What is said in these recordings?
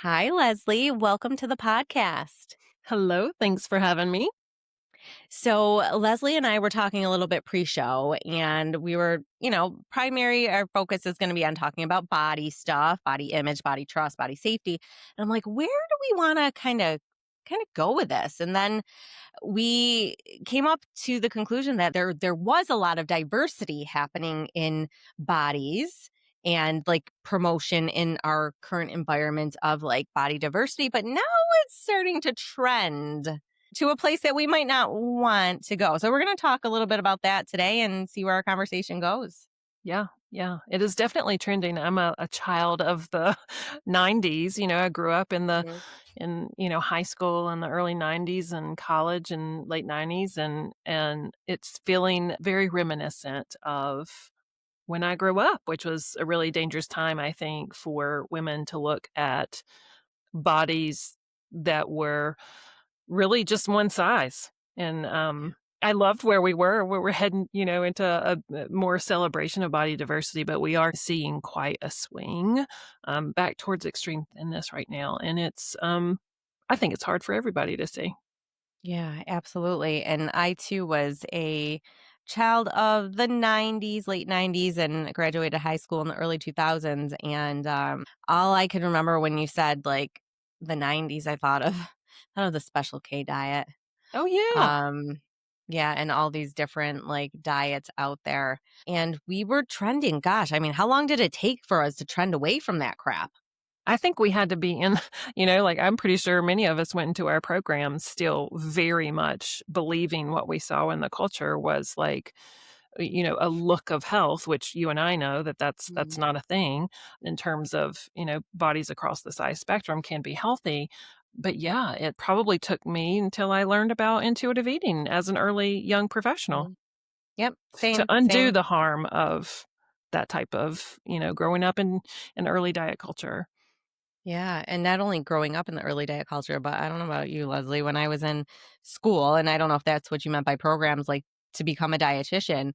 Hi, Leslie. Welcome to the podcast. Hello, thanks for having me. So, Leslie and I were talking a little bit pre show, and we were, our focus is going to be on talking about body stuff, body image, body trust, body safety. And I'm like, where do we want to kind of go with this? And then we came up to the conclusion that there was a lot of diversity happening in bodies and like promotion in our current environment of like body diversity, but now it's starting to trend to a place that we might not want to go. So we're going to talk a little bit about that today and see where our conversation goes. Yeah, it is definitely trending. I'm a child of the 90s. I grew up Mhm. in high school in the early 90s and college in late 90s and it's feeling very reminiscent of when I grew up, which was a really dangerous time, I think, for women to look at bodies that were really just one size. And, I loved where we were. We're heading, into a more celebration of body diversity, but we are seeing quite a swing, back towards extreme thinness right now, and I think it's hard for everybody to see. Yeah, absolutely. And I too was a child of the 90s, late 90s, and graduated high school in the early 2000s. And all I can remember when you said like the 90s, I thought of, thought of the Special K diet. Oh, yeah. Um, yeah, and all these different like diets out there. And we were trending. Gosh, I mean, how long did it take for us to trend away from that crap? I think we had to be in like, I'm pretty sure many of us went into our programs still very much believing what we saw in the culture was like, a look of health, which you and I know that that's Mm. not a thing in terms of, bodies across the size spectrum can be healthy. But yeah, it probably took me until I learned about intuitive eating as an early young professional Mhm. Yep, to same, undo same. the harm of that type of, growing up in early diet culture. Yeah, and not only growing up in the early diet culture, but I don't know about you, Leslie, when I was in school, and I don't know if that's what you meant by programs, like to become a dietitian,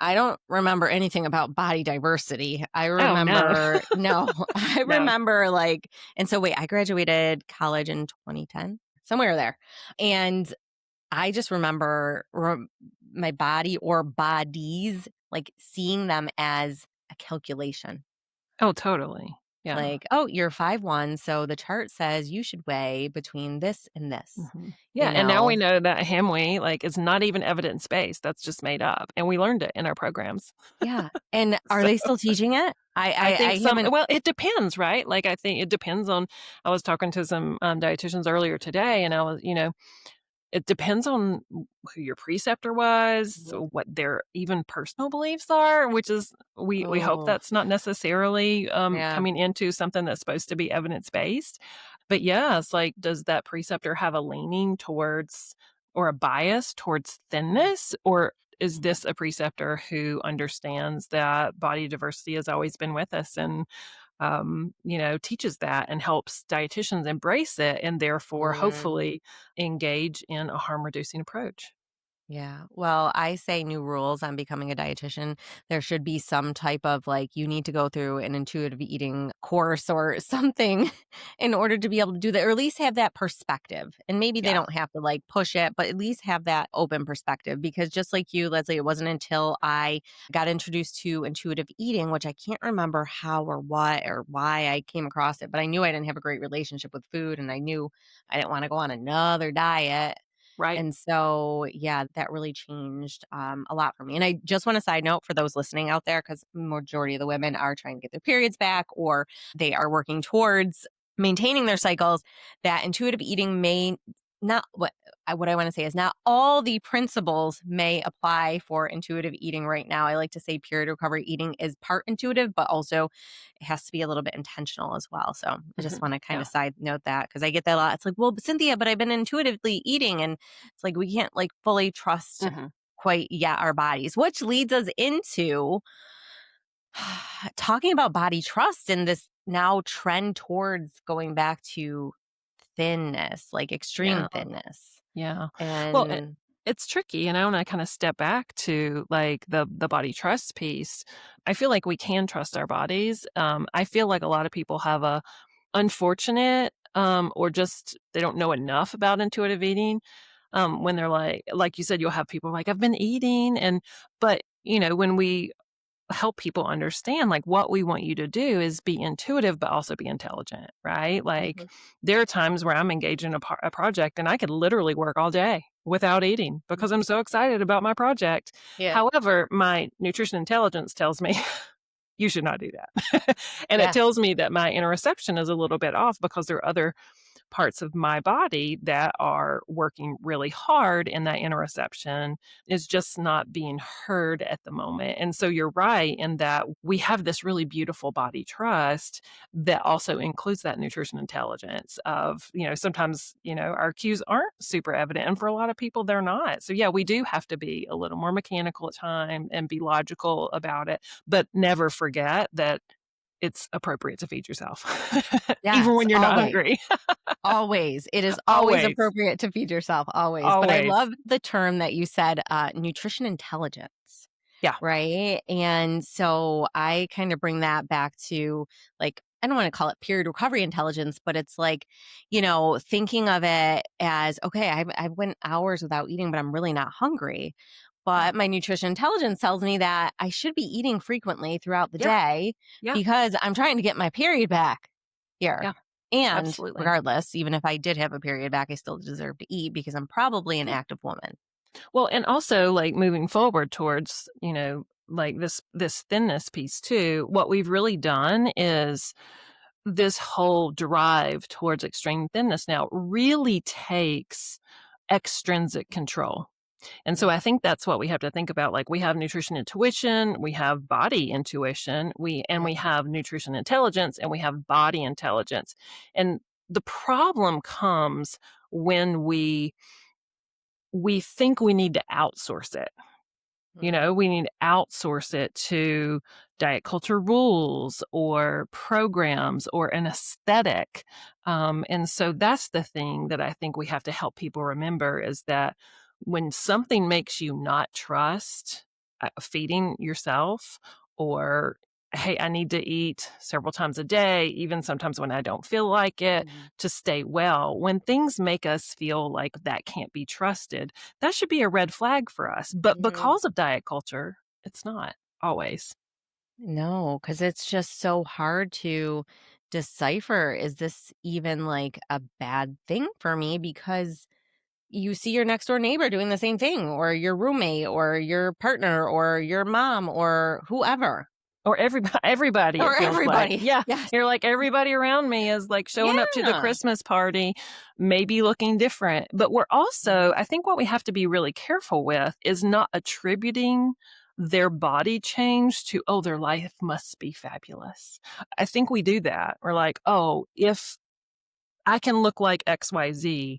I don't remember anything about body diversity. I Oh, no. remember no, I No. remember like and so wait, I graduated college in 2010, somewhere there. And I just remember my body or bodies, like seeing them as a calculation. Oh, totally. Yeah. Like, "Oh, you're 5'1", so the chart says you should weigh between this and this," Mhm. you Yeah, and now know? we know that hem weight, like, is not even evidence-based, that's just made up, and we learned it in our programs. Yeah, and are So, they still teaching it? I I I think I some haven't. well, it depends, right? Like, I think it depends on I was talking to some, dietitians earlier today, and I was it depends on who your preceptor was, Mhm. what their even personal beliefs are, which is we hope Oh, that's not necessarily, yeah. coming into something that's supposed to be evidence-based. But, yeah, it's like, does that preceptor have a leaning towards or a bias towards thinness? Or is Mhm. this a preceptor who understands that body diversity has always been with us and teaches that and helps dietitians embrace it and therefore Mm. hopefully engage in a harm reducing approach. Yeah. Well, I say new rules on becoming a dietitian. There should be some type of like, you need to go through an intuitive eating course or something in order to be able to do that, or at least have that perspective. And maybe they Yeah, don't have to like push it, but at least have that open perspective. Because just like you, Leslie, it wasn't until I got introduced to intuitive eating, which I can't remember how or what or why I came across it, but I knew I didn't have a great relationship with food and I knew I didn't want to go on another diet. right. And so, yeah, that really changed a lot for me. And I just want to side note for those listening out there, because majority of the women are trying to get their periods back or they are working towards maintaining their cycles, that intuitive eating may not what I want to say is not all the principles may apply for intuitive eating right now. I like to say period recovery eating is part intuitive, but also it has to be a little bit intentional as well. So I just Mhm. want to kind Yeah. of side note that because I get that a lot. It's like, well, but Cynthia, but I've been intuitively eating, and it's like we can't like fully trust Mhm. quite yet our bodies, which leads us into talking about body trust and this now trend towards going back to thinness, like extreme Yeah. thinness. Yeah. Well, And it's tricky, and I kind of step back to like the body trust piece. I feel like we can trust our bodies. I feel like a lot of people have unfortunate, or just they don't know enough about intuitive eating, when they're like you said, you'll have people like, "I've been eating," but, when we help people understand, like, what we want you to do is be intuitive, but also be intelligent, right? Like, Mhm. there are times where I'm engaged in a project and I could literally work all day without eating because I'm Mhm. so excited about my project. Yeah. However, my nutrition intelligence tells me you should not do that. And it Yeah. tells me that my interoception is a little bit off because there are other parts of my body that are working really hard, and that interoception is just not being heard at the moment. And so you're right in that we have this really beautiful body trust that also includes that nutrition intelligence of, sometimes, our cues aren't super evident. And for a lot of people, they're not. So yeah, we do have to be a little more mechanical at time and be logical about it, but never forget that it's appropriate to feed yourself, even Yes, when you're not always. hungry. Always. It is always Always, appropriate to feed yourself, always. But I always. love the term that you said, nutrition intelligence. Yeah, Right? And so I kind of bring that back to like, I don't want to call it period recovery intelligence, but it's like, thinking of it as, okay, I went hours without eating, but I'm really not hungry. yeah, But my nutrition intelligence tells me that I should be eating frequently throughout the yeah, day yeah, because I'm trying to get my period back here. yeah, And absolutely. regardless, even if I did have a period back, I still deserve to eat because I'm probably an Yeah. active woman. Well, and also, like, moving forward towards, like, this thinness piece too, what we've really done is this whole drive towards extreme thinness now really takes extrinsic control. And so Mm, I think that's what we have to think about. Like, we have nutrition intuition, we have body intuition, we mhm, have nutrition intelligence, and we have body intelligence. And the problem comes when we think we need to outsource it. mm, We need to outsource it to diet culture rules or programs or an aesthetic. And so that's the thing that I think we have to help people remember is that when something makes you not trust feeding yourself, or, hey, I need to eat several times a day, even sometimes when I don't feel like it, mhm, to stay well, when things make us feel like that can't be trusted, that should be a red flag for us, but mhm. because of diet culture, it's not always. No, because it's just so hard to decipher, is this even, like, a bad thing for me? Because you see your next door neighbor doing the same thing, or your roommate, or your partner, or your mom, or whoever, Or everybody, it or feels like. everybody. Yeah, Yes. you're like, everybody around me is, like, showing up to the Yeah. Christmas party, maybe looking different, but we're Mhm, also I think what we have to be really careful with is not attributing their body change to, "Oh, their life must be fabulous." I think we do that. We're like, "Oh, if I can look like XYZ,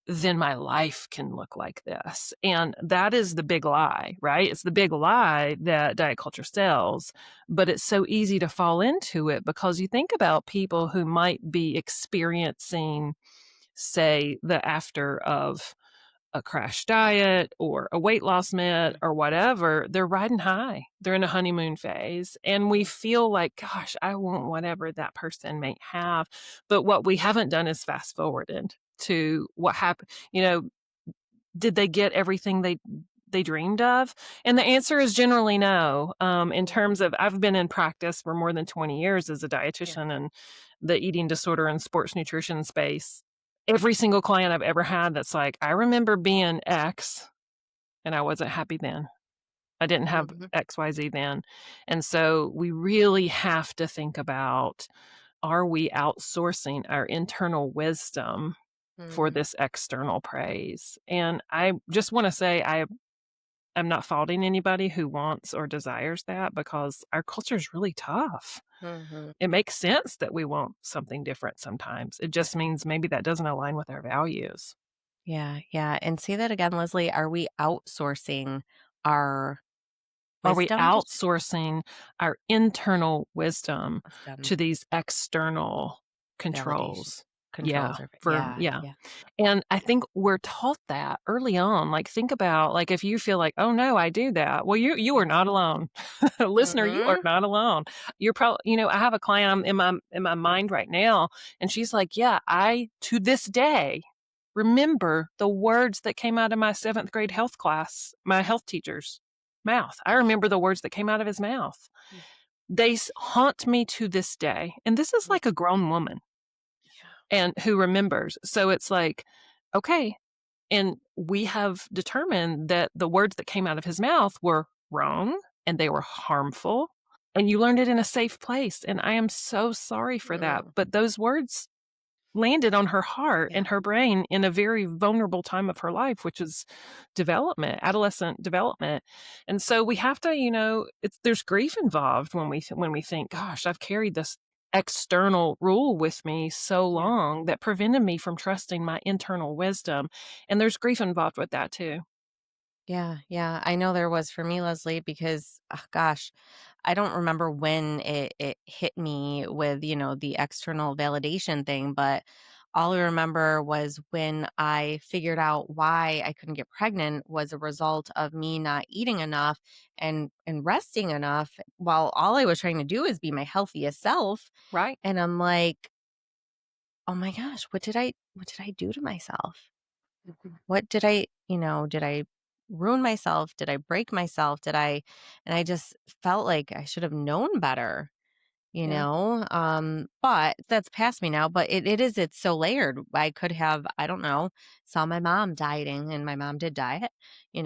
then my life can look like this." And that is the big lie, right? It's the big lie that diet culture sells, but it's so easy to fall into it because you think about people who might be experiencing, say, the after of a crash diet or a weight loss med mhm, or whatever, they're riding high. They're in a honeymoon phase. And we feel like, gosh, I want whatever that person may have. But what we haven't done is fast forwarded to what happened. Did they get everything they dreamed of? And the answer is generally no. In mhm. terms of, I've been in practice for more than 20 years as a Yeah. dietitian and the eating disorder and sports nutrition space. Every single client I've ever had that's like, I remember being X and I wasn't happy then. I didn't have Mhm, XYZ then. And so we really have to think about, are we outsourcing our internal wisdom for mhm. this external praise? And I just want to say I'm not faulting anybody who wants or desires that because our culture is really tough. Mhm. It makes sense that we want something different sometimes. It just means maybe that doesn't align with our values. Yeah, yeah, and say that again, Leslie. Are we outsourcing our Are we wisdom? Did you outsourcing our internal wisdom wisdom to these external validation? controls? Yeah, controls our for yeah, yeah. yeah. And I think we're taught that early on. Like, think about, like, if you feel like, "Oh, no, I do that." Well, you are not alone. Listener, you are Mhm. not alone. You're probably, I have a client, I'm in my mind right now, and she's like, "Yeah, I, to this day, remember the words that came out of my 7th grade health class, my health teacher's mouth. I remember the words that came out of his mouth. Mm, They haunt me to this day." And this is mm, like a grown woman yeah, and who remembers. So it's like, okay, and we have determined that the words that came out of his mouth were wrong and they were harmful. And you learned it in a safe place. And I am so sorry for that. mm, But those words landed on her heart yeah, and her brain in a very vulnerable time of her life, which is development, adolescent development. And so we have to, it's there's grief involved when we think, gosh, I've carried this external rule with me so yeah. long that prevented me from trusting my internal wisdom. And there's grief involved with that too. Yeah, yeah. I know there was for me, Leslie, because gosh, I don't remember when it hit me with, the external validation thing, but all I remember was when I figured out why I couldn't get pregnant was a result of me not eating enough and resting enough while all I was trying to do is be my healthiest self. Right? And I'm like, "Oh my gosh, what did I do to myself?" What did I ruin myself? Did I break myself? And I just felt like I should have known better, Yeah. but that's past me now. But it's so layered. I could have, I don't know, saw my mom dieting and my mom did diet,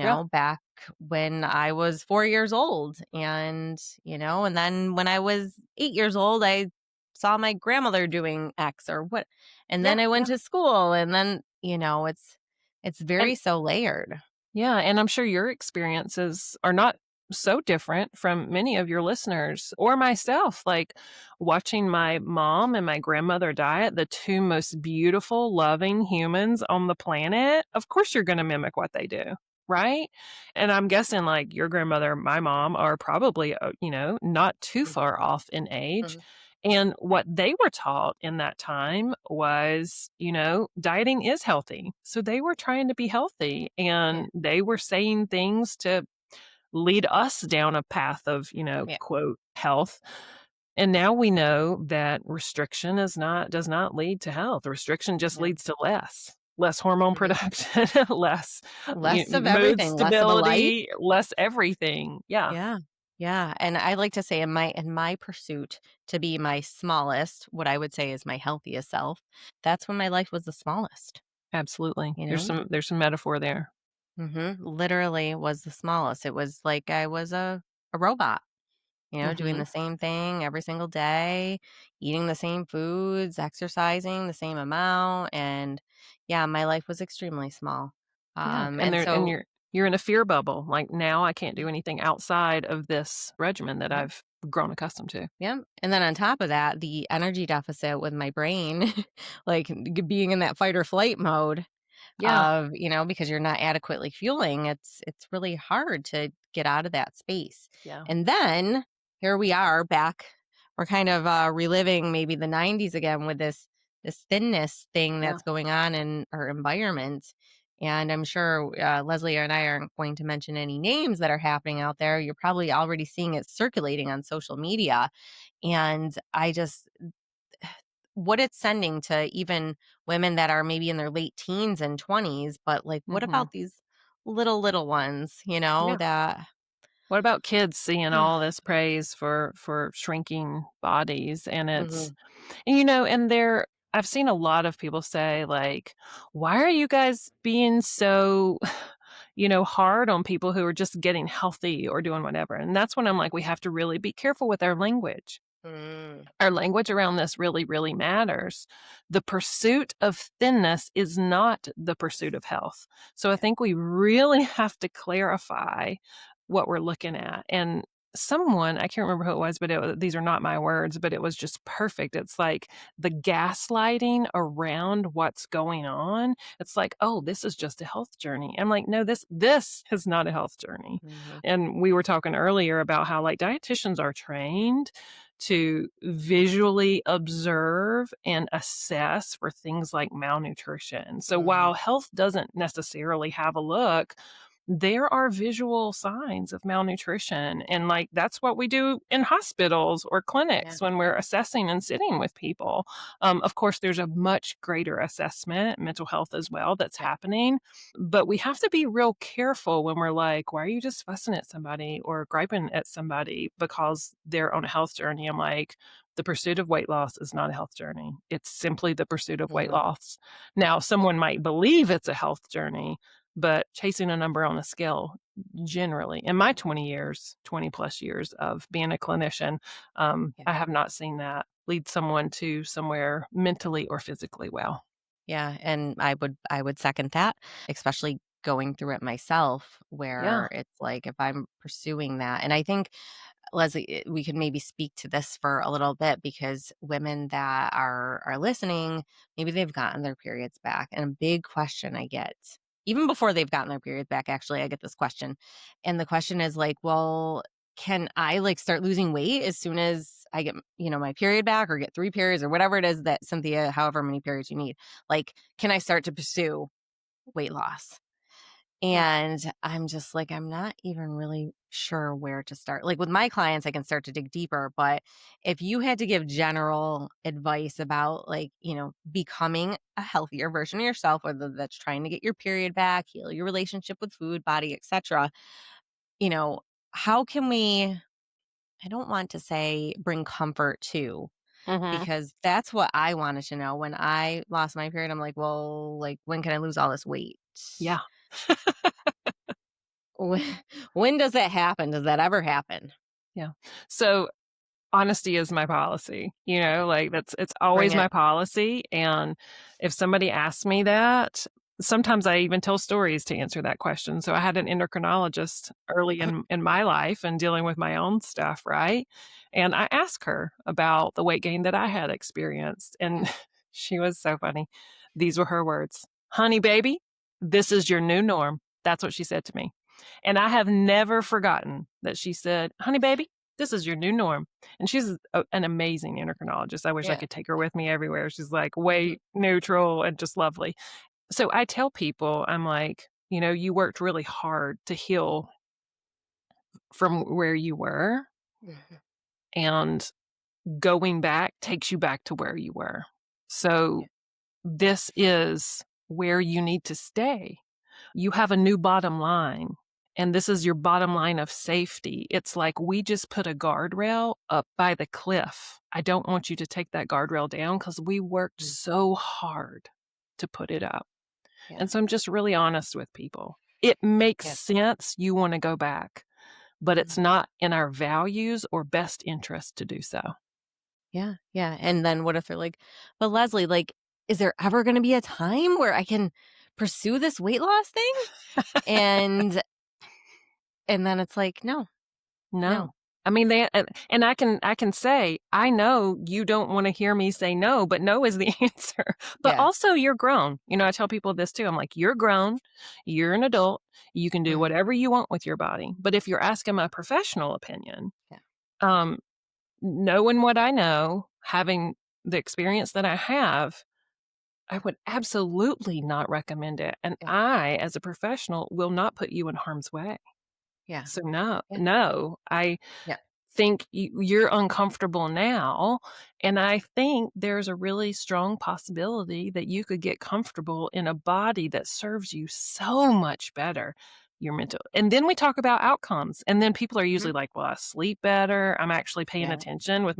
Yeah. back when I was 4 years old. And then when I was 8 years old, I saw my grandmother doing X or what. And Yeah. then I went Yeah. to school and then, it's And very so layered. yeah, and I'm sure your experiences are not so different from many of your listeners or myself. Like watching my mom and my grandmother die, the two most beautiful, loving humans on the planet. Of course, you're going to mimic what they do. Right. And I'm guessing like your grandmother, my mom are probably, not too Mhm, far off in age. mhm. And what they were taught in that time was, dieting is healthy. So they were trying to be healthy Yeah, and they were saying things to lead us down a path of, yeah, quote, health. And now we know that restriction does not lead to health. Restriction just yeah. leads to less hormone Mhm. production, less Less of mood everything, less of a life. stability, less everything. Yeah, Yeah. Yeah, and I like to say in my pursuit to be my smallest, what I would say is my healthiest self, that's when my life was the smallest, absolutely. you There's know? some metaphor there. Literally was the smallest. It was like I was a robot, doing Mhm. the same thing every single day, eating the same foods, exercising the same amount, and yeah, my life was extremely small. Yeah, And and so you're in a fear bubble, like, now I can't do anything outside of this regimen that yeah. I've grown accustomed to. Yeah, and then on top of that, the energy deficit with my brain, like, being in that fight or flight mode Yeah, of, because you're not adequately fueling, it's really hard to get out of that space. yeah, And then here we are back. We're kind of reliving maybe the 90s again with this thinness thing yeah, that's going on in our environment. And I'm sure Leslie and I aren't going to mention any names that are happening out there. You're probably already seeing it circulating on social media. And I just, what it's sending to even women that are maybe in their late teens and 20s, but like, what mhm, about these little ones, yeah. that, What about kids seeing all this praise for shrinking bodies? And Mhm. and I've seen a lot of people say, like, "Why are you guys being so, hard on people who are just getting healthy or doing whatever?" And that's when I'm like, we have to really be careful with our language. Mm, Our language around this really, really matters. The pursuit of thinness is not the pursuit of health. So I yeah. think we really have to clarify what we're looking at. And someone, I can't remember who it was, but these are not my words, but it was just perfect. It's like the gaslighting around what's going on. It's like, oh, this is just a health journey. I'm like, no, this is not a health journey. Mhm. And we were talking earlier about how like dietitians are trained to visually observe and assess for things like malnutrition. So Mhm. while health doesn't necessarily have a look, there are visual signs of malnutrition. And like that's what we do in hospitals or Yeah. clinics when we're assessing and sitting with people. Of course, there's a much greater assessment, mental health as well, that's Yeah. happening. But we have to be real careful when we're like, why are you just fussing at somebody or griping at somebody because they're on a health journey? I'm like, the pursuit of weight loss is not a health journey. It's simply the pursuit of weight Mhm. loss. Now, someone might believe it's a health journey, but chasing a number on a scale, generally, in my 20 years, 20 plus years of being a clinician, Yeah. I have not seen that lead someone to somewhere mentally or physically well. Yeah, and I would second that, especially going through it myself Yeah. where it's like if I'm pursuing that and I think Leslie, we could maybe speak to this for a little bit because women that are listening, maybe they've gotten their periods back. And a big question I get, even before they've gotten their periods back, actually, I get this question. And the question is like, well, can I like start losing weight as soon as I get, my period back or get 3 periods or whatever it is that Cynthia, however many periods you need? Like, can I start to pursue weight loss? Yeah. And I'm just like, I'm not even really sure where to start. Like with my clients, I can start to dig deeper. But if you had to give general advice about like, becoming a healthier version of yourself, whether that's trying to get your period back, heal your relationship with food, body, etc., you know, how can we, I don't want to say bring comfort to, Mhm. because that's what I wanted to know when I lost my period. I'm like, well, like when can I lose all this weight? Yeah. When when does that happen? Does that ever happen? Yeah. So honesty is my policy, Okay, like, it's bring always it. my policy, and if somebody asks me that, sometimes I even tell stories to answer that question. So I had an endocrinologist early in my life and dealing with my own stuff, right? And I asked her about the weight gain that I had experienced, and Yeah, she was so funny. These were her words, "Honey, baby, this is your new norm." That's what she said to me, and I have never forgotten that she said, "Honey, baby, this is your new norm." And she's an amazing endocrinologist. I wish I yeah, could take her with me everywhere. She's like mhm, weight neutral and just lovely. So I tell people, I'm like, you worked really hard to heal from where you were, mhm, and going back takes you back to where you were. yeah, So this is where you need to stay. You yeah, have a new bottom line, and this is your bottom line of safety. It's like we just put a guardrail up by the cliff. I don't want you to take that guardrail down because we worked mm, so hard to put it up. yeah, And so I'm just really honest with people. It makes yeah, sense you want to go back, but it's mhm, not in our values or best interest to do so. yeah, yeah, and then what if they're like, "But Leslie, like, is there ever gonna be a time where I can pursue this weight loss thing?" And and then it's like, "No, No. no." I mean, they and I can say, "I know you don't wanna hear me say no, but no is the answer." But Yeah, also, you're grown. I tell people this too. I'm like, "You're grown. You're an adult. You can do mhm, whatever you want with your body." But if you're asking my professional opinion, yeah, um, knowing what I know, having the experience that I have, I would absolutely not recommend it, and yeah, I, as a professional, will not put you in harm's way. yeah, So, no, yeah, no, I yeah, think you're uncomfortable now, and I think there's a really strong possibility that you could get comfortable in a body that serves you so much better. Your mental and then we talk about outcomes, and then people are usually mhm, like, "Well, I sleep better. I'm actually paying yeah, attention with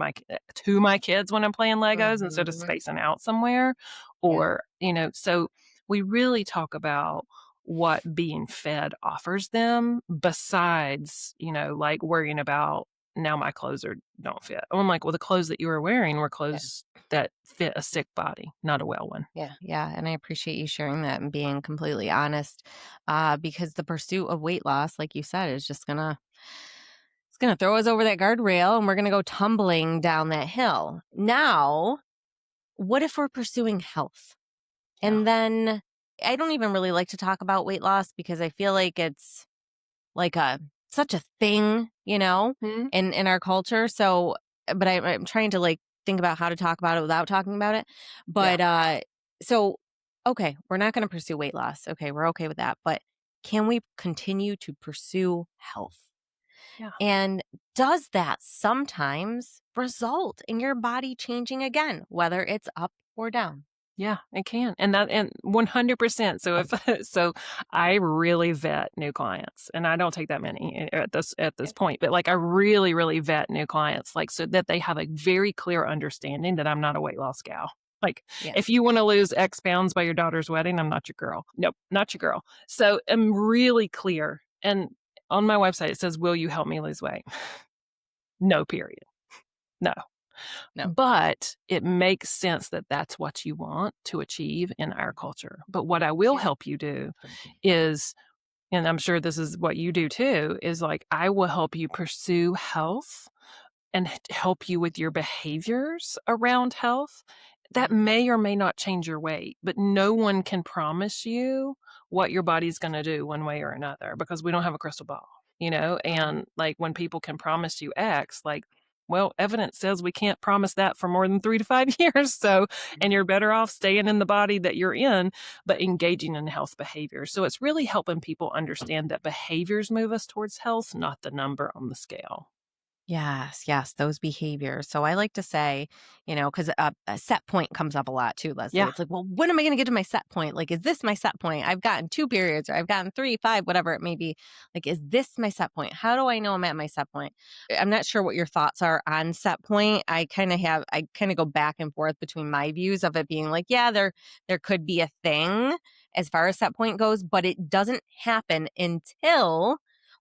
to my kids when I'm playing Legos instead of mhm, spacing out somewhere," yeah, or, so we really talk about what being fed offers them besides, like worrying about now my clothes don't fit. I'm like, "Well, the clothes that you were wearing were yeah. clothes that fit a sick body, not a well one." Yeah, yeah, and I appreciate you sharing that and being completely honest, because the pursuit of weight loss, like you said, is just gonna throw us over that guardrail, and we're gonna go tumbling down that hill. Now, what if we're pursuing health? Yeah. And then I don't even really like to talk about weight loss because I feel like it's like a such a thing, Mhm. in our culture. So but I'm trying to, like, think about how to talk about it without talking about it. Yeah, But, so, okay, we're not gonna pursue weight loss. Okay, we're okay with that, but can we continue to pursue health? yeah. And does that sometimes result in your body changing again, whether it's up or down? Yeah, it can, and 100%. So if so I really vet new clients, and I don't take that many at this Yeah. point, but, like, I really, really vet new clients, like, so that they have a very clear understanding that I'm not a weight loss gal. Like, Yeah. if you wanna lose X pounds by your daughter's wedding, I'm not your girl. Nope, not your girl. So, I'm really clear, and on my website, it says, "Will you help me lose weight?" No, period. No. No. But it makes sense that that's what you want to achieve in our culture. But what I will Yeah. help you do is, and I'm sure this is what you do too, is like I will help you pursue health and help you with your behaviors around health that Mhm. may or may not change your weight, but no one can promise you what your body's going to do one way or another because we don't have a crystal ball, you know? Right. And like when people can promise you X, like, well, evidence says we can't promise that for more than 3 to 5 years. So, and you're better off staying in the body that you're in, but engaging in health behaviors. So it's really helping people understand that behaviors move us towards health, not the number on the scale. Yes, yes, those behaviors. So I like to say, because a set point comes up a lot too, Leslie. Yeah, It's like, well, when am I going to get to my set point? Like, is this my set point? I've gotten 2 periods, or I've gotten three, five, whatever it may be. Like, is this my set point? How do I know I'm at my set point? I'm not sure what your thoughts are on set point. I kind of go back and forth between my views of it being like, yeah, there could be a thing as far as set point goes, but it doesn't happen until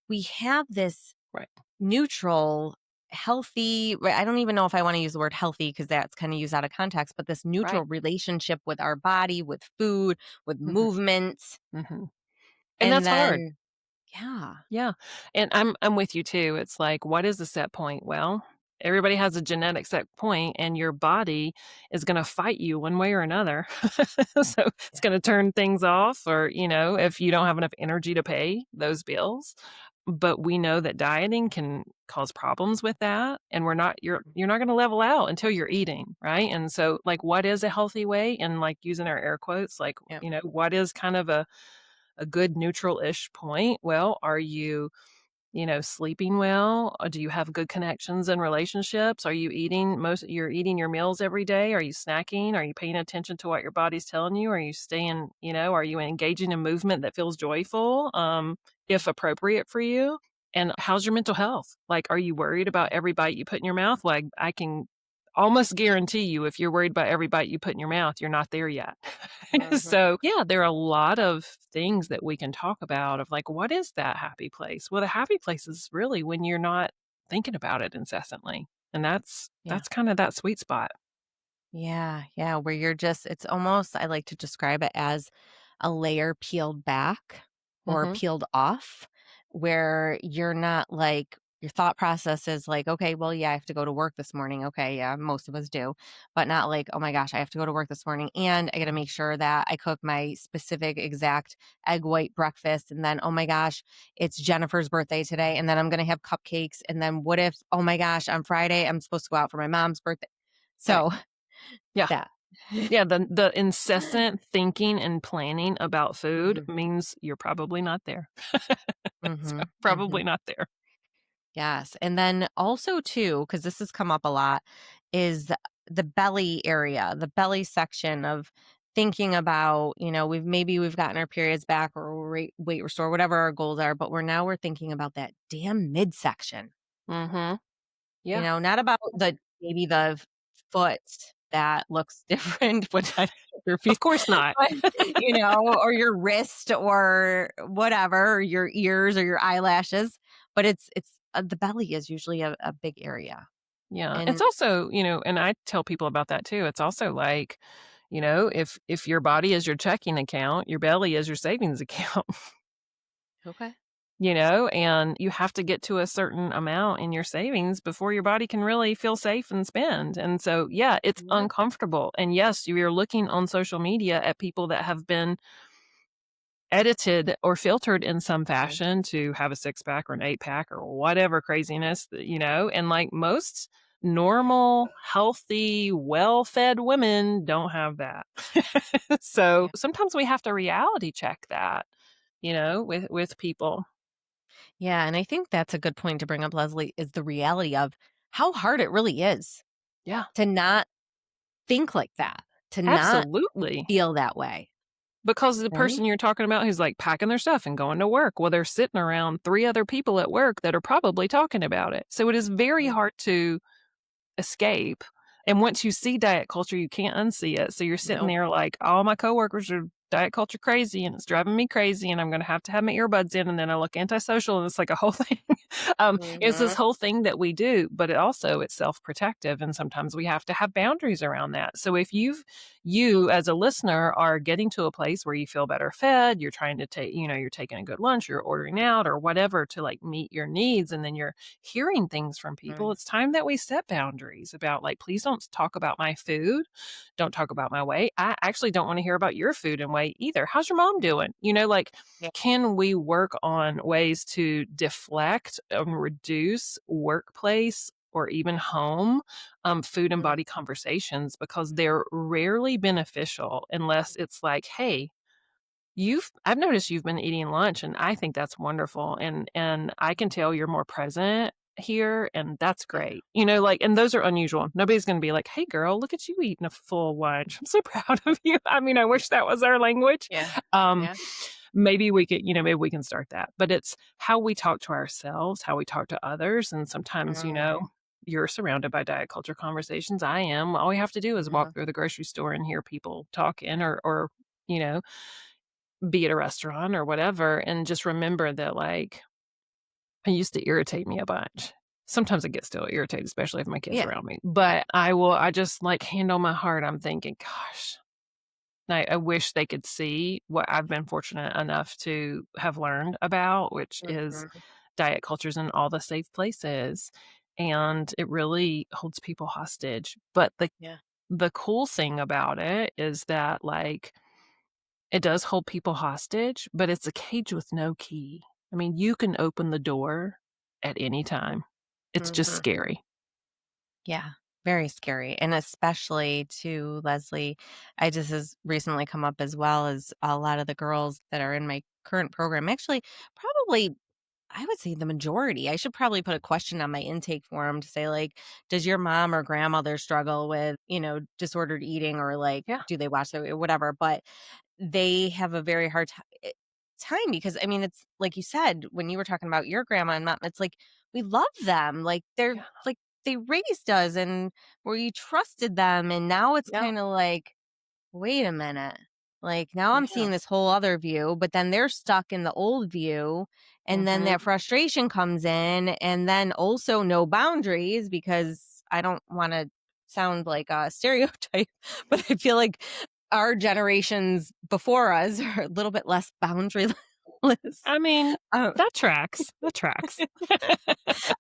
we have this right, neutral, healthy, I don't even know if I wanna use the word healthy because that's kinda used out of context, but this right. neutral relationship with our body, with food, with Mhm, movement, mhm. And and that's hard. then yeah. Yeah, and I'm with you too. It's like, what is the set point? Well, everybody has a genetic set point, and your body is gonna fight you one way or another. So, it's Yeah. gonna turn things off or, if you don't have enough energy to pay those bills. But we know that dieting can cause problems with that, and you're not gonna level out until you're eating, right? And so, like, what is a healthy way? And, like, using our air quotes, like, Yep. what is kind of a good neutral-ish point? Well, are you, sleeping well? Do you have good connections and relationships? Are you eating you're eating your meals every day? Are you snacking? Are you paying attention to what your body's telling you? Are you staying, are you engaging in movement that feels joyful, if appropriate for you? And how's your mental health? Like, are you worried about every bite you put in your mouth? Like, I can almost guarantee you if you're worried about every bite you put in your mouth, you're not there yet. Mhm. So, yeah, there are a lot of things that we can talk about of like, what is that happy place? Well, the happy place is really when you're not thinking about it incessantly. And that's Yeah. that's kind of that sweet spot. Yeah, yeah, where you're just it's almost I like to describe it as a layer peeled back or Mhm. peeled off, where you're not like your thought process is like, okay, well, yeah, I have to go to work this morning. Okay, yeah, most of us do, but not like, oh my gosh, I have to go to work this morning and I got to make sure that I cook my specific exact egg white breakfast. And then, oh my gosh, it's Jennifer's birthday today. And then I'm going to have cupcakes. And then what if, oh my gosh, on Friday, I'm supposed to go out for my mom's birthday. Right. So Yeah. that. Yeah, the incessant thinking and planning about food Mhm, means you're probably not there. So, mhm, probably mhm. not there. Yes, and then also too, because this has come up a lot, is the belly area, the belly section of thinking about, we've gotten our periods back or weight restore, whatever our goals are, but we're thinking about that damn midsection. Mhm. Yeah. Not about maybe the foot that looks different, which I don't know if your Of feet, course not. but, or your wrist or whatever, or your ears or your eyelashes, but it's the belly is usually a big area. Yeah, it's And also, and I tell people about that too. It's also like, if your body is your checking account, your belly is your savings account, okay. and you have to get to a certain amount in your savings before your body can really feel safe and spend. And so, yeah, it's Yeah. uncomfortable. And yes, you're looking on social media at people that have been edited or filtered in some Mhm. fashion to have a six pack or an eight pack or whatever craziness, and like most Normal, healthy, well-fed women don't have that. So, Yeah. sometimes we have to reality check that, with people. Yeah, and I think that's a good point to bring up, Leslie, is the reality of how hard it really is Yeah, to not think like that, to not absolutely. feel that way, Because the right? person you're talking about who's, like, packing their stuff and going to work, well, they're sitting around 3 other people at work that are probably talking about it. So, it is very Mhm. hard to escape. And once you see diet culture, you can't unsee it. So you're sitting Nope. there like, all my coworkers are diet culture crazy and it's driving me crazy and I'm gonna have to have my earbuds in and then I look antisocial and it's like a whole thing. It's this Mhm. whole thing that we do, but it's self-protective and sometimes we have to have boundaries around that. So if you as a listener are getting to a place where you feel better fed, you're trying to take, you're taking a good lunch, you're ordering out or whatever to like meet your needs and then you're hearing things from people, Right. it's time that we set boundaries about like, please don't talk about my food. Don't talk about my weight. I actually don't want to hear about your food and weight either. How's your mom doing? Like, Yeah. can we work on ways to deflect and reduce workplace or even home food and Mhm. body conversations because they're rarely beneficial unless it's like, hey, I've noticed you've been eating lunch, and I think that's wonderful, and I can tell you're more present here, and that's Yeah. great. Like and those are unusual. Nobody's gonna be like, "Hey, girl, look at you eating a full lunch. I'm so proud of you." I mean, I wish that was our language. Yeah. Um, Yeah. maybe we can start that, but it's how we talk to ourselves, how we talk to others, and sometimes, Mhm. you're surrounded by diet culture conversations. I am. All we have to do is walk Mhm. through the grocery store and hear people talking or, you know, be at a restaurant or whatever, and just remember that, like, it used to irritate me a bunch. Sometimes I get still irritated, especially if my kids Yeah. around me, but I just, like, hand on my heart, I'm thinking, "Gosh," I wish they could see what I've been fortunate enough to have learned about, which is Mhm. diet cultures in all the safe places, and it really holds people hostage, but Yeah. the cool thing about it is that, like, it does hold people hostage, but it's a cage with no key. I mean, you can open the door at any time. It's just Mhm. scary. Yeah. Very scary. And especially to Leslie, I just has recently come up as well as a lot of the girls that are in my current program. Actually, probably I would say the majority. I should probably put a question on my intake form to say, like, does your mom or grandmother struggle with, disordered eating or like, Yeah, do they watch the whatever? But they have a very hard time because I mean, it's like you said, when you were talking about your grandma and mom, it's like we love them. Like they're yeah, like they raised us and we trusted them. And now it's yeah, kind of like, wait a minute. Like now I'm yeah. seeing this whole other view, but then they're stuck in the old view. And then Mhm. that frustration comes in. And then also no boundaries because I don't want to sound like a stereotype, but I feel like our generations before us are a little bit less boundaryless. I mean, Um, that tracks, that tracks.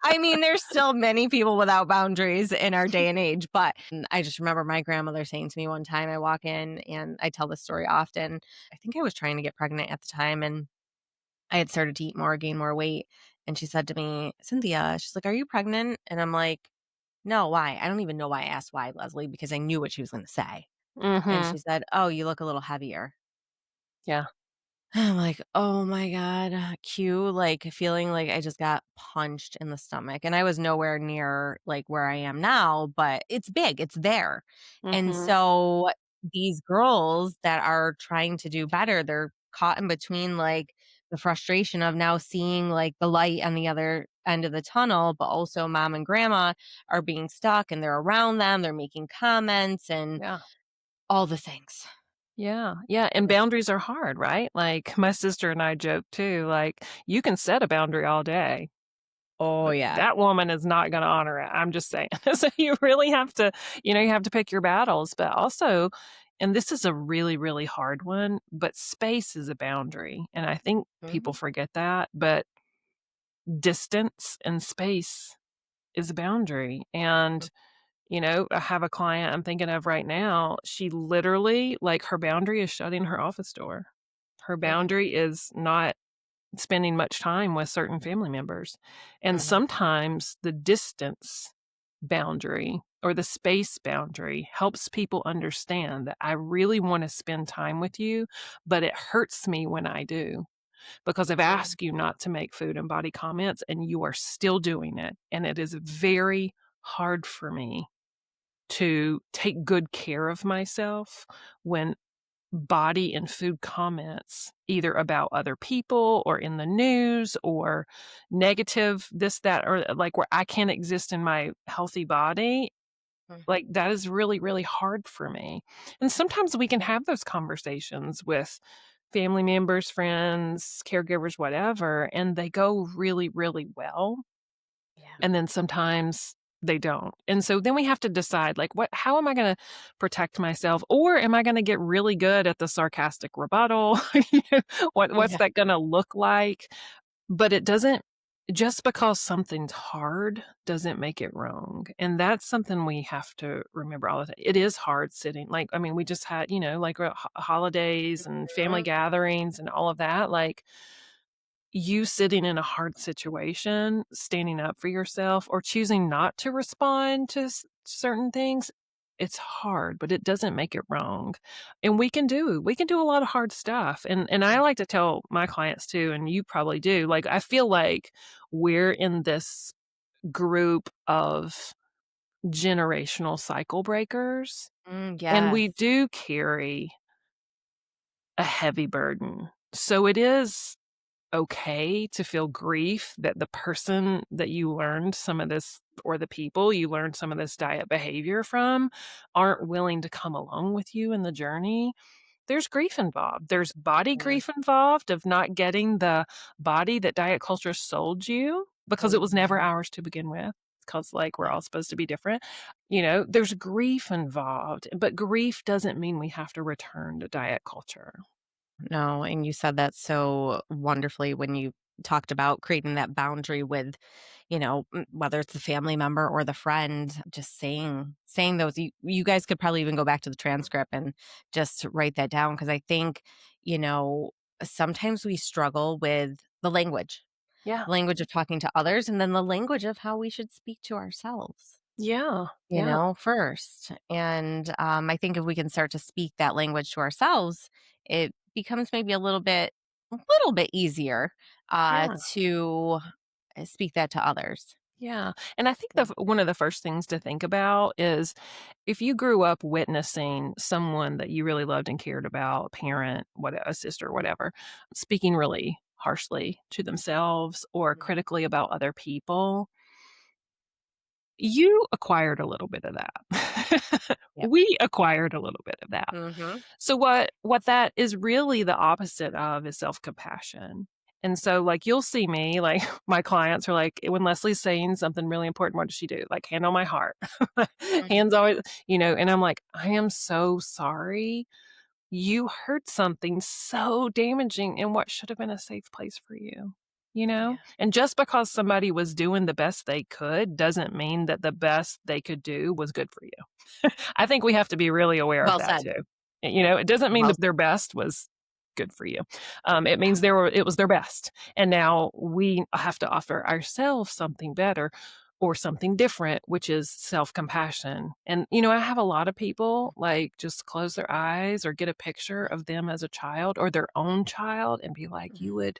I mean, there's still many people without boundaries in our day and age, but I just remember my grandmother saying to me one time, I walk in and I tell this story often. I think I was trying to get pregnant at the time and I had started to eat more, gain more weight. And she said to me, Cynthia, she's like, are you pregnant? And I'm like, no, why? I don't even know why I asked why, Leslie, because I knew what she was going to say. And Mhm. she said, oh, you look a little heavier. Yeah, I'm like, "Oh my god," cue, like, feeling like I just got punched in the stomach, and I was nowhere near, like, where I am now, but it's big, it's there, and mhm. so these girls that are trying to do better, they're caught in between, like, the frustration of now seeing, like, the light on the other end of the tunnel, but also mom and grandma are being stuck, and they're around them, they're making comments, and Yeah. all the things. Yeah, yeah, All and the things. boundaries are hard, right? Like, my sister and I joke too, like, you can set a boundary all day, Oh, but yeah. that woman is not gonna honor it, I'm just saying. So you really have to you have to pick your battles, but also and this is a really, really hard one, but space is a boundary, and I think people Mhm. forget that, but distance and space is a boundary, and, I have a client I'm thinking of right now, she literally like, her boundary is shutting her office door. Her Yeah. boundary is not spending much time with certain family members, and Mhm. sometimes the distance boundary or the space boundary helps people understand that I really wanna spend time with you, but it hurts me when I do because I've Mm, asked you not to make food and body comments, and you are still doing it, and it is very hard for me to take good care of myself when body and food comments, either about other people or in the news or negative this, that, or like where I can't exist in my healthy body, mhm. like that is really, really hard for me. And sometimes we can have those conversations with family members, friends, caregivers, whatever, and they go really, really well. Yeah. And then sometimes they don't. And so then we have to decide, like, what how am I gonna protect myself? Or am I gonna get really good at the sarcastic rebuttal? You know, what's Yeah. that gonna look like? But it doesn't just because something's hard doesn't make it wrong. And that's something we have to remember all the time. It is hard sitting, like, I mean, we just had, like holidays and family Mhm. gatherings and all of that. Like, you sitting in a hard situation, standing up for yourself, or choosing not to respond to certain things, it's hard, but it doesn't make it wrong. And we can do a lot of hard stuff. And I Mm, like to tell my clients too, and you probably do. Like, I feel like we're in this group of generational cycle breakers, and we yes. do carry a heavy burden. So it is okay to feel grief that the person that you learned some of this, or the people you learned some of this diet behavior from, aren't willing to come along with you in the journey. There's grief involved. There's body Yeah. grief involved of not getting the body that diet culture sold you because it was never Mhm. ours to begin with. Because, like, we're Yeah. all supposed to be different. There's grief involved, but grief doesn't mean we have to return to diet culture. No, and you said that so wonderfully when you talked about creating that boundary with, whether it's the family member or the friend, just saying those. You guys could probably even go back to the transcript and just write that down because I think, you know, sometimes we struggle with Yeah. the language of talking to others, and then the language of how we should speak to ourselves. Yeah. Yeah. First. And I think if we can start to speak that language to ourselves, it becomes maybe a little bit easier Yeah. to speak that to others. Yeah, and I think Yeah. one of the first things to think about is if you grew up witnessing someone that you really loved and cared about, a parent, what a sister, whatever, speaking really harshly to themselves or Mhm. critically about other people, you acquired a little bit of that. Yep. We acquired a little bit of that. Mhm. So what that is really the opposite of is self-compassion. And so, like, you'll see me, like, my clients are like, when Leslie's saying something really important, what does she do? Like, hand on my heart. Mhm. Hands always, and I'm like, I am so sorry. You heard something so damaging in what should have been a safe place for you, you know? Yeah. And just because somebody was doing the best they could doesn't mean that the best they could do was good for you. I think we have to be really aware of Well that said. too. It doesn't mean Well that their said. best was good for you. It Yeah. means it was their best. And now we have to offer ourselves something better or something different, which is self-compassion. And, I have a lot of people, like, just close their eyes or get a picture of them as a child or their own child and be like, Mhm.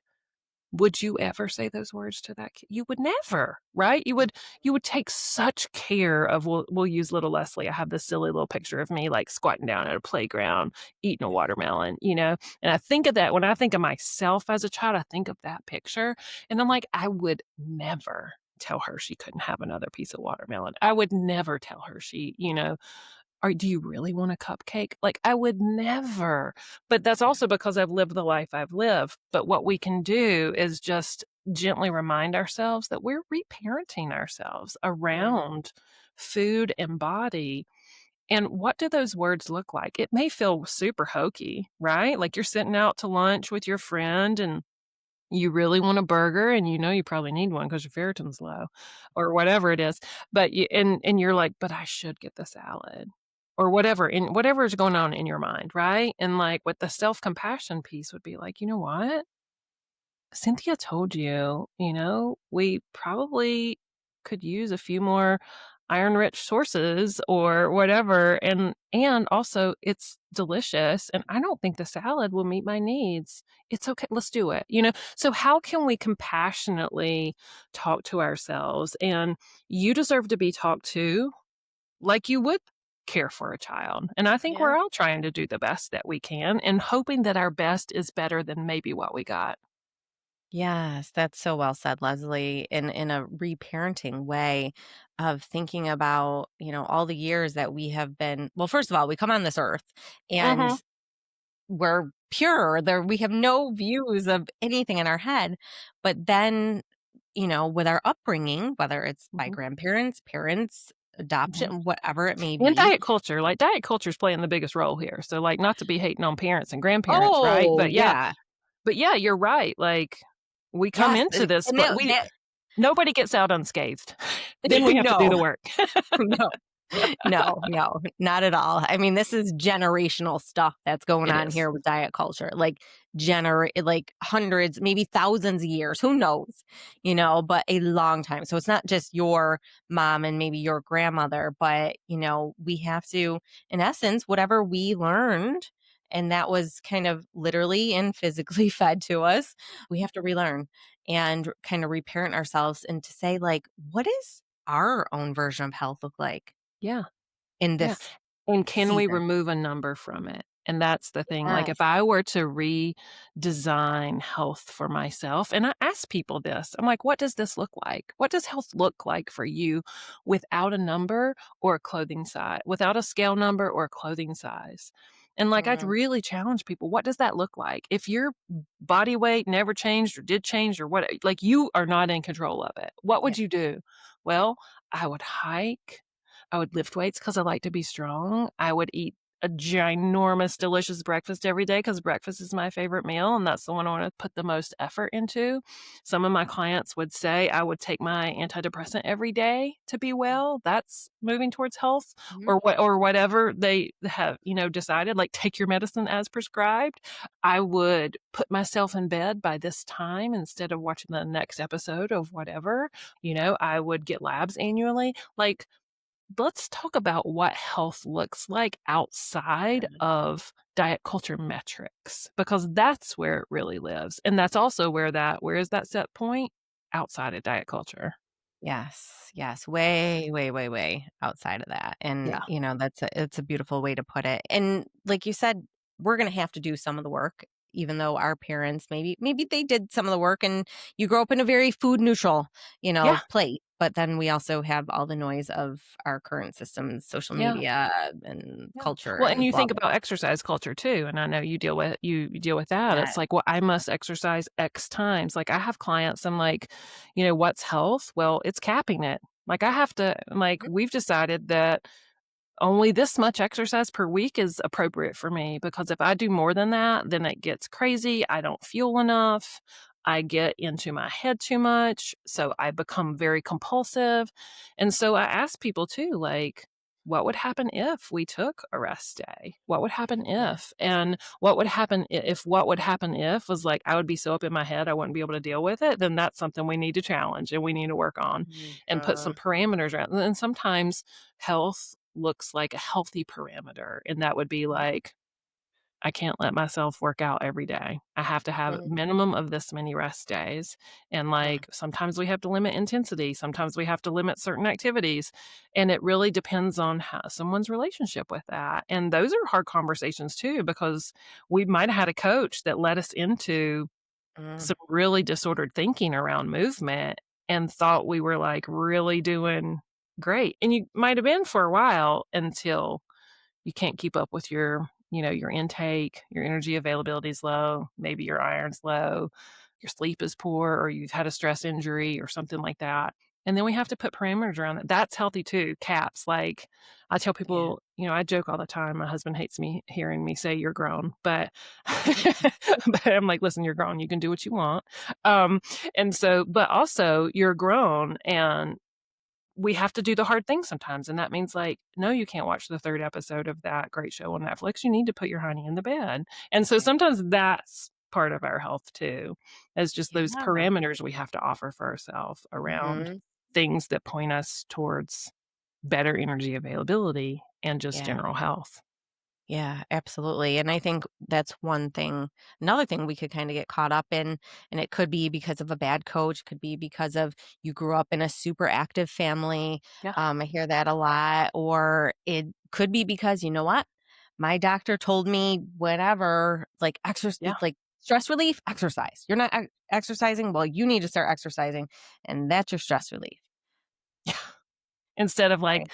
would you ever say those words to that kid? You would never, right? You would take such care of, we'll use little Leslie. I have this silly little picture of me, like, squatting down at a playground eating a watermelon, And I think of that when I think of myself as a child, I think of that picture and I'm like, I would never tell her she couldn't have another piece of watermelon. I would never tell her or do you really want a cupcake? Like, I would never. But that's Yeah. also because I've lived the life I've lived. But what we can do is just gently remind ourselves that we're reparenting ourselves Mhm. around food and body. And what do those words look like? It may feel super hokey, right? Like, you're sitting out to lunch with your friend and you really want a burger and you probably need one because your ferritin's low or whatever it is, but and you're like, "But I should get the salad," or whatever, and whatever is going on in your mind, right? And, like, with the self-compassion piece would be like, "You know what? Cynthia told you, we probably could use a few more iron-rich sources or whatever, and also it's delicious, and I don't think the salad will meet my needs. It's okay, let's do it, you know? So how can we compassionately talk to ourselves? And you deserve to be talked to like you would care for a child, and I think Yeah. we're all trying to do the best that we can and hoping that our best is better than maybe what we got. Yes, that's so well said, Leslie, in a reparenting way of thinking about, all the years that we have been well, first of all, we come on this earth and Mhm, we're pure. There we have no views of anything in our head. But then, with our upbringing, whether it's by mhm, grandparents, parents, mhm. adoption, whatever it may And be. diet culture, like, diet culture is playing the biggest role here, so, like, not to be hating on parents and grandparents, right? Oh, yeah. But yeah, you're right, like, we come Yes, into this and pla that we that nobody gets out unscathed. Then we have to do no, the work. no. No, no, not at all. I mean, this is generational stuff that's going It on is. here with diet culture, like hundreds, maybe thousands of years, who knows, but a long time. So it's not just your mom and maybe your grandmother, but, we have to, in essence, whatever we learned, and that was kind of literally and physically fed to us, we have to relearn and kind of reparent ourselves and to say, like, what is our own version of health look like Yeah. in Yeah, this and can we season? remove a number from it? And that's the thing, like, if Yes. I were to redesign health for myself and I ask people this, I'm like, "What does this look like? What does health look like for you without a number or a clothing size, without a scale number or a clothing size?" And, like, I'd Mm, really challenge people, what does that look like? If your body weight never changed or did change or what like, you are not in control of it, what yeah, would you do? Well, I would hike, I would lift weights because I like to be strong. I would eat a ginormous, delicious breakfast every day because breakfast is my favorite meal, and that's the one I wanna put the most effort into. Some of my clients would say I would take my antidepressant every day to be well. That's moving towards health mhm, or whatever they have, decided, like, take your medicine as prescribed. I would put myself in bed by this time instead of watching the next episode of whatever. I would get labs annually. Like, let's talk about what health looks like outside yeah. of diet culture metrics, because that's where it really lives, and that's also where is that set point? Outside of diet culture. Yes, yes, way, way, way, way outside of that, and, Yeah. it's a beautiful way to put it, and like you said, we're gonna have to do some of the work, even though our parents maybe they did some of the work, and you grow up in a very food neutral, Yeah, plate, but then we also have all the noise of our current systems, social yeah. media, and Yeah. culture, Well, and and you blah, think blah, about blah. exercise culture too, and I know you deal with that. Yeah. It's like, well, I must exercise X times. Like I have clients, I'm like, what's health? Well, it's capping it. Like I have to like Mhm. we've decided that only this much exercise per week is appropriate for me because if I do more than that, then it gets crazy. I don't fuel enough. I get into my head too much. So I become very compulsive. And so I ask people too, like, what would happen if we took a rest day? What would happen Yeah. if? And what would happen if what would happen if was like I would be so up in my head I wouldn't be able to deal with it? Then that's something we need to challenge and we need to work on and put some Mhm. parameters around. And sometimes health looks like a healthy parameter, and that would be like, I can't let myself work out every day. I have to have a Mhm. minimum of this many rest days, and, Mm. like, sometimes we have to limit intensity, sometimes we have to limit certain activities, and it really depends on how someone's relationship with that, and those are hard conversations too because we might have had a coach that led us into Mm. some really disordered thinking around movement and thought we were, like, really doing great, and you might have been for a while until you can't keep up with your intake, your energy availability is low, maybe your iron's low, your sleep is poor, or you've had a stress injury or something like that. And then we have to put parameters around it. That's healthy too, caps. Like I tell Yeah. people, I joke all the time. My husband hates me hearing me say you're grown, but but I'm like, listen, you're grown. You can do what you want. Um, and so, but also you're grown and we have to do the hard things sometimes, and that means, like, no, you can't watch the 3rd episode of that great show on Netflix, you need to put your honey in the bed, and so Yeah. sometimes that's part of our health too, is just those Yeah. parameters we have to offer for ourselves around Mhm. things that point us towards better energy availability and just Yeah. general health. Yeah, absolutely. And I think that's one thing. Another thing we could kind of get caught up in, and it could be because of a bad coach, could be because of you grew up in a super active family. Yeah, I hear that a lot. Or it could be because, you know what? My doctor told me whatever, like exercise, yeah, like stress relief, exercise. You're not exercising. Well, you need to start exercising. And that's your stress relief. yeah. Instead of Right. like,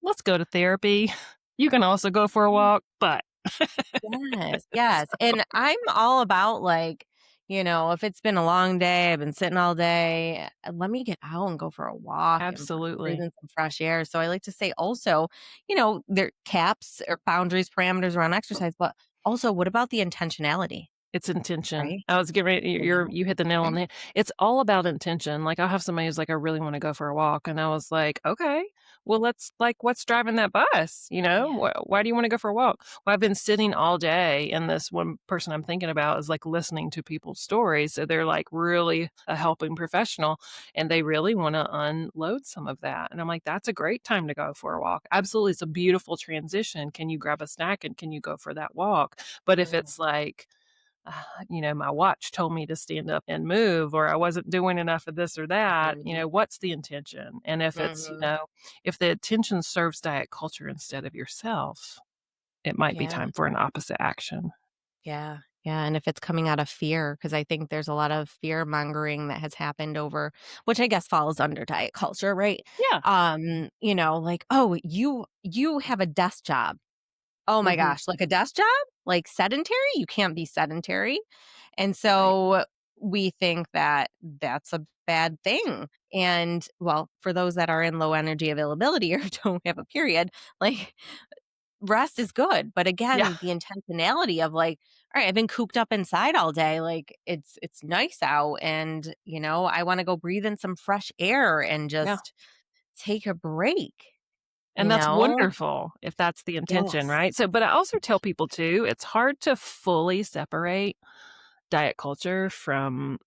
"Let's go to therapy." You can also go for a walk, but Yes, yes, and I'm all about, like, if it's been a long day, I've been sitting all day, let me get out and go for a walk and breathe absolutely. in some fresh air. So I like to say also, there caps or boundaries, parameters around exercise, but also what about the intentionality, It's intention. right? I was getting ready you hit the nail on Mhm. the head. It's all about intention. Like, I'll have somebody who's like, "I really wanna go for a walk," and I was like, "Okay, well, let's like, what's driving that bus?" You know? Yeah. Why do you wanna go for a walk?" "Well, I've been sitting all day," and this one person I'm thinking about is, like, listening to people's stories, so they're, like, really a helping professional, and they really wanna unload some of that, and I'm like, "That's a great time to go for a walk." Absolutely, it's a beautiful transition. Can you grab a snack, and can you go for that walk? But if Mhm, it's like, my watch told me to stand up and move, or I wasn't doing enough of this or that, mhm, what's the intention? And if it's, mhm. if the intention serves diet culture instead of yourself, it might be Yeah, time for an opposite action. yeah, yeah, and if it's coming out of fear, because I think there's a lot of fear mongering that has happened over which I guess falls under diet culture, right? Yeah. Like, "Oh, you have a desk job." Oh my Mhm. gosh, like a desk job? Like sedentary? You can't be sedentary. And Right. so we think that that's a bad thing. And well, for those that are in low energy availability or don't have a period, like rest is good. But Yeah. again, the intentionality of like, all right, I've been cooped up inside all day. Like it's nice out and I want to go breathe in some fresh air and Yeah. just take a break, And you that's know? wonderful if that's the intention, Yes. right? So, but I also tell people too, it's hard to fully separate diet culture from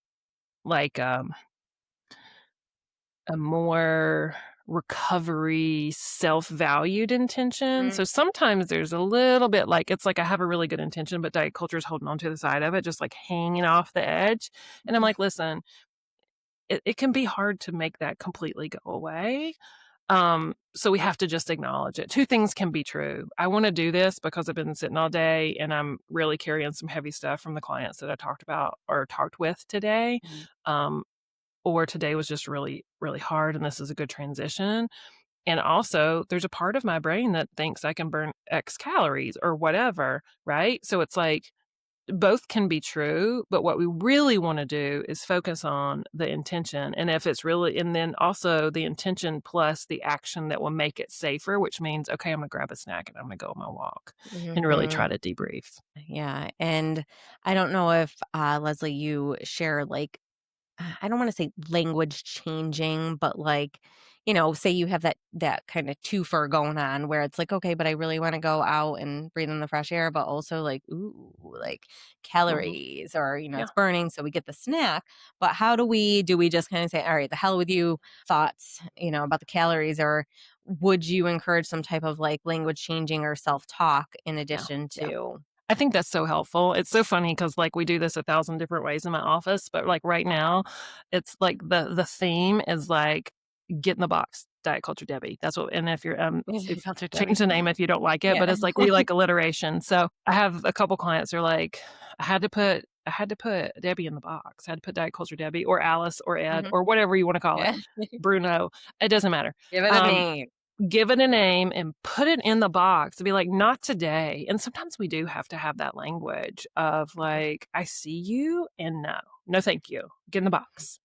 like, a more recovery, self-valued intention. Mhm. So sometimes there's a little bit like it's like I have a really good intention, but diet culture is holding on to the side of it, just like hanging off the edge. And I'm Yeah. like, listen, it can be hard to make that completely go away. So we have to just acknowledge it. Two things can be true. I want to do this because I've been sitting all day and I'm really carrying some heavy stuff from the clients that I talked about or talked with today. Mhm. Um, or today was just really, really hard and this is a good transition. And also, there's a part of my brain that thinks I can burn X calories or whatever, right? So it's like both can be true, but what we really want to do is focus on the intention. And if it's really, and then also the intention plus the action that will make it safer, which means, okay, I'm going to grab a snack and I'm going to go on my walk and really try Mhm. to debrief. Yeah, and I don't know if, Leslie, you share, like, I don't wanna say language changing, but, like, say you have that kinda twofer going on where it's like, "Okay, but I really wanna go out and breathe in the fresh air," but also, like, "Ooh, like, Mhm. calories," or, Yeah. it's burning, so we get the snack, but how do we just kinda say, "Alright, the hell with you thoughts, about the calories," or would you encourage some type of, like, language changing or self-talk in Yeah. addition Yeah. to I think that's so helpful. It's so funny because like, we do this 1,000 different ways in my office, but, like, right now, it's like the theme is, like, "Get in the box, Diet Culture Debbie." That's what and if you're, if Culture change Debbie? the name if you don't like it, but Yeah. it's like we like alliteration. So, I have a couple clients who are like, I had to put Debbie in the box. I had to put Diet Culture Debbie or Alice or Ed Mhm. or whatever you wanna call it, Yeah. Bruno, it doesn't matter. Give it a Um name. Give it a name and put it in the box to be like, "Not today." And sometimes we do have to have that language of like, "I see you and no. No, thank you. Get in the box."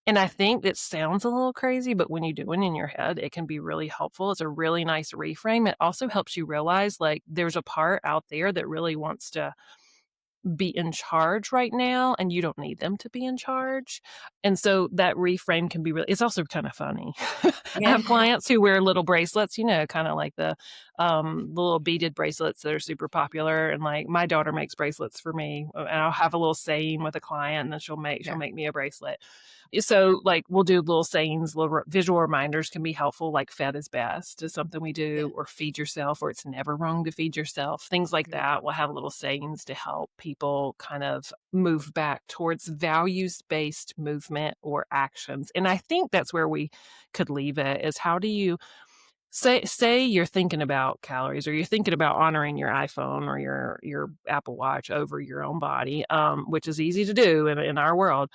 And I think it sounds a little crazy, but when you do it in your head, it can be really helpful. It's a really nice reframe. It also helps you realize, like, there's a part out there that really wants to be in charge right now, and you don't need them to be in charge. And so that reframe can be really it's also kinda funny. I Yeah. have clients who wear little bracelets, kinda like the, the little beaded bracelets that are super popular, and, like, my daughter makes bracelets for me, and I'll have a little saying with a client, and then she'll Yeah. make me a bracelet. So, like, we'll do little sayings, little visual reminders can be helpful, like "fed is best" is something we Yeah. do, or "feed yourself," or "it's never wrong to feed yourself." Things like Mhm. that. We'll have little sayings to help people kind of move back towards values-based movement or actions, and I think that's where we could leave it, is how do you say you're thinking about calories, or you're thinking about honoring your iPhone or your Apple Watch over your own body, which is easy to do in our world.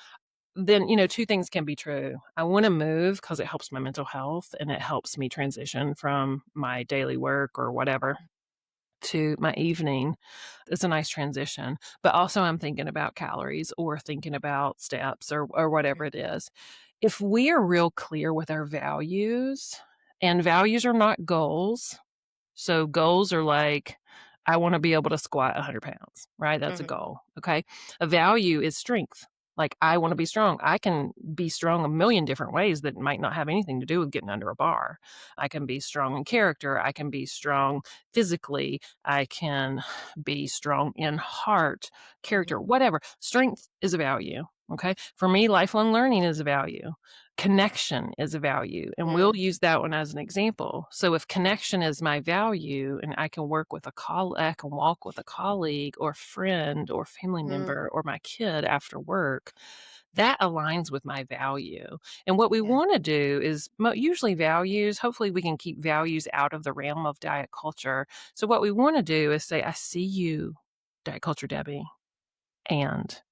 Then, 2 things can be true. I wanna move because it helps my mental health, and it helps me transition from my daily work or whatever to my evening. It's a nice transition, but also I'm thinking about calories or thinking about steps or whatever it is. If we are real clear with our values, and values are not goals, so goals are like, I wanna be able to squat 100 pounds, right? That's a Mhm. goal, okay? A value is strength. Like, I wanna be strong. I can be strong a million different ways that might not have anything to do with getting under a bar. I can be strong in character. I can be strong physically. I can be strong in heart, character, Mhm. whatever. Strength is a value, okay? For me, lifelong learning is a value. Connection is a value, and we'll Mm. use that one as an example. So if connection is my value and I can work with I can walk with a colleague or friend or family Mm. member or my kid after work, that aligns with my value. And what we Yeah. wanna do is usually values, hopefully we can keep values out of the realm of diet culture. So what we wanna do is say, "I see you, diet culture Debbie, and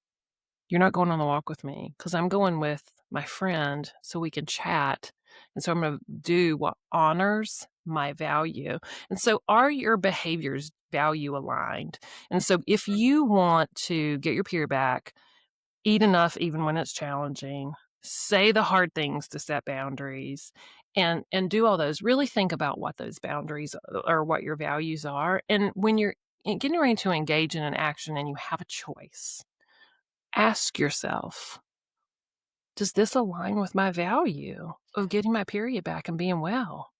you're not going on the walk with me because I'm going with my friend so we can chat. And so I'm going to do what honors my value." And so, are your behaviors value aligned? And so, if you want to get your period back, eat enough even when it's challenging, say the hard things to set boundaries, and do all those, really think about what those boundaries or what your values are. And when you're getting ready to engage in an action and you have a choice, ask yourself, does this align with my value of getting my period back and being well?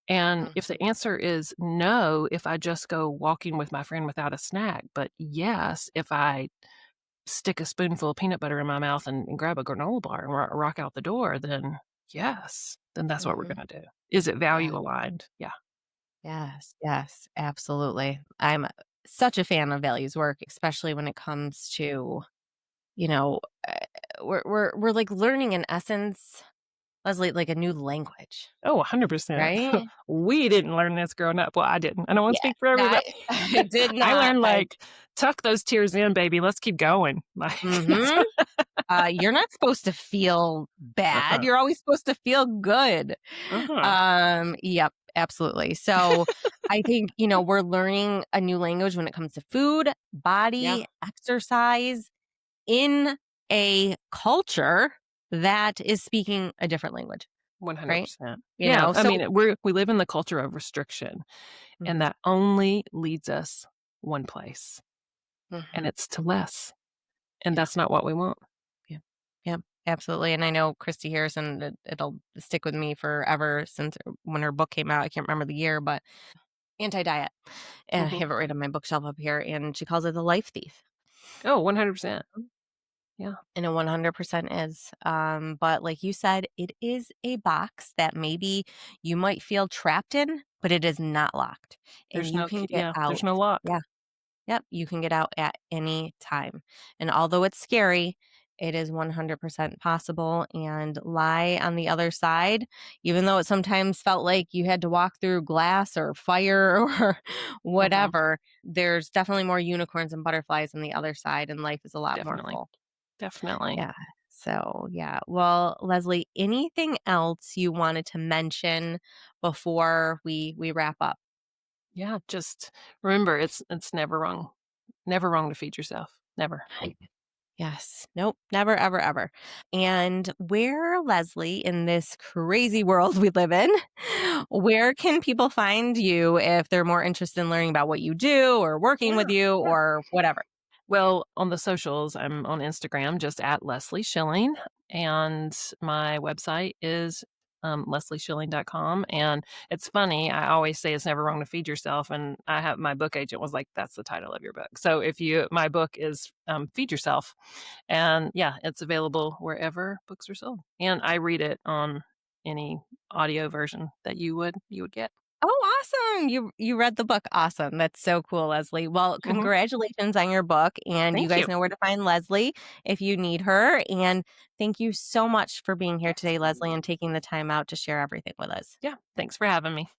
And if Mhm. the answer is no, if I just go walking with my friend without a snack, but yes, if I stick a spoonful of peanut butter in my mouth and grab a granola bar and rock out the door, then yes, then that's what we're Mhm. going to do. Is it value Yeah. aligned? Yeah. Yes. Yes. Absolutely. I'm such a fan of values work, especially when it comes to, you know, uh, we're like learning in essence, Leslie, like a new language, Oh, 100%. right? We didn't learn this growing up. Well, I didn't. I don't wanna Yeah. speak for I everybody. I did I not. learned, I like, "Tuck those tears in, baby. Let's keep going." Like, that's Mhm. You're not supposed to feel bad. uh-uh. You're always supposed to feel good. Uh-huh. Yep, absolutely. So I think, we're learning a new language when it comes to food, Yeah. body, exercise in a culture that is speaking a different language, right? 100%. You Yeah, know, I so mean, we live in the culture of restriction, and Mhm. that only leads us one place, and Mhm. it's to less, and Yeah. that's not what we want. Yeah. Yeah. Absolutely. And I know Christy Harrison, it'll stick with me forever since when her book came out. I can't remember the year, but anti diet. And I Mhm. have it right on my bookshelf up here. And she calls it the life thief. Oh, 100%. Yeah. And it 100% is. But like you said, it is a box that maybe you might feel trapped in, but it is not locked. And There's you no can key, get yeah, there's out. no lock. Yeah. Yep, you can get out at any time. And although it's scary, it is 100% possible and lie on the other side, even though it sometimes felt like you had to walk through glass or fire or Mhm. whatever. There's definitely more unicorns and butterflies on the other side, and life is a lot more Definitely. full. Definitely. Yeah. So, yeah. Well, Leslie, anything else you wanted to mention before we wrap up? Yeah, just remember it's never wrong to feed yourself. Never. Yes. Nope. Never, ever, ever. And where, Leslie, in this crazy world we live in, where can people find you if they're more interested in learning about what you do or working with Yeah, you yeah. or whatever? Well, on the socials, I'm on Instagram just at Leslie Schilling, and my website is leslieschilling.com, and it's funny, I always say it's never wrong to feed yourself, and I have my book agent was like, "That's the title of your book." So if you my book is, Feed Yourself, and yeah, it's available wherever books are sold, and I read it on any audio version that you would get. Oh, awesome. You read the book. Awesome. That's so cool, Leslie. Well, Mhm. congratulations on your book. And you Thank guys you. know where to find Leslie if you need her. And thank you so much for being here today, Leslie, and taking the time out to share everything with us. Yeah, thanks for having me.